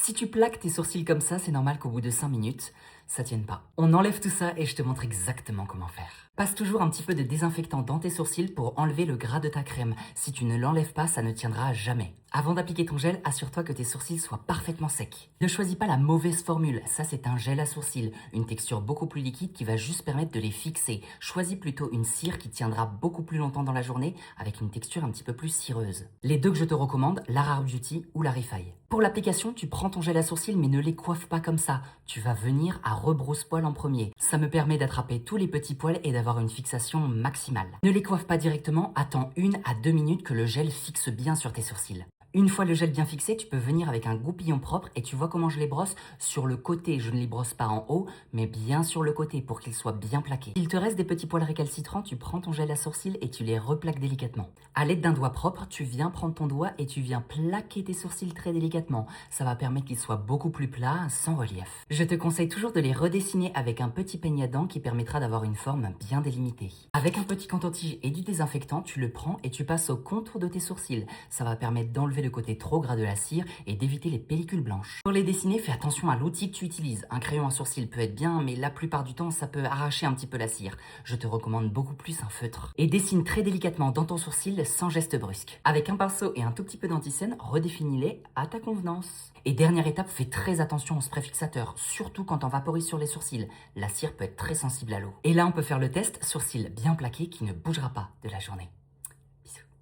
Si tu plaques tes sourcils comme ça, c'est normal qu'au bout de 5 minutes, ça tienne pas. On enlève tout ça et je te montre exactement comment faire. Passe toujours un petit peu de désinfectant dans tes sourcils pour enlever le gras de ta crème. Si tu ne l'enlèves pas, ça ne tiendra jamais. Avant d'appliquer ton gel, assure-toi que tes sourcils soient parfaitement secs. Ne choisis pas la mauvaise formule, ça c'est un gel à sourcils, une texture beaucoup plus liquide qui va juste permettre de les fixer. Choisis plutôt une cire qui tiendra beaucoup plus longtemps dans la journée avec une texture un petit peu plus cireuse. Les deux que je te recommande, la Rare Beauty ou la Refaille. Pour l'application, tu prends ton gel à sourcils mais ne les coiffe pas comme ça. Tu vas venir à rebrousse-poil en premier. Ça me permet d'attraper tous les petits poils et d'avoir une fixation maximale. Ne les coiffe pas directement, attends 1 à 2 minutes que le gel fixe bien sur tes sourcils. Une fois le gel bien fixé, tu peux venir avec un goupillon propre et tu vois comment je les brosse sur le côté. Je ne les brosse pas en haut, mais bien sur le côté pour qu'ils soient bien plaqués. S'il te reste des petits poils récalcitrants, tu prends ton gel à sourcils et tu les replaques délicatement. À l'aide d'un doigt propre, tu viens prendre ton doigt et tu viens plaquer tes sourcils très délicatement. Ça va permettre qu'ils soient beaucoup plus plats, sans relief. Je te conseille toujours de les redessiner avec un petit peigne à dents qui permettra d'avoir une forme bien délimitée. Avec un petit coton-tige et du désinfectant, tu le prends et tu passes au contour de tes sourcils. Ça va permettre d'enlever le côté trop gras de la cire et d'éviter les pellicules blanches. Pour les dessiner, fais attention à l'outil que tu utilises. Un crayon à sourcil peut être bien, mais la plupart du temps, ça peut arracher un petit peu la cire. Je te recommande beaucoup plus un feutre. Et dessine très délicatement dans ton sourcil sans geste brusque. Avec un pinceau et un tout petit peu d'anticène, redéfinis-les à ta convenance. Et dernière étape, fais très attention au spray fixateur, surtout quand on vaporise sur les sourcils. La cire peut être très sensible à l'eau. Et là, on peut faire le test sourcil bien plaqué qui ne bougera pas de la journée.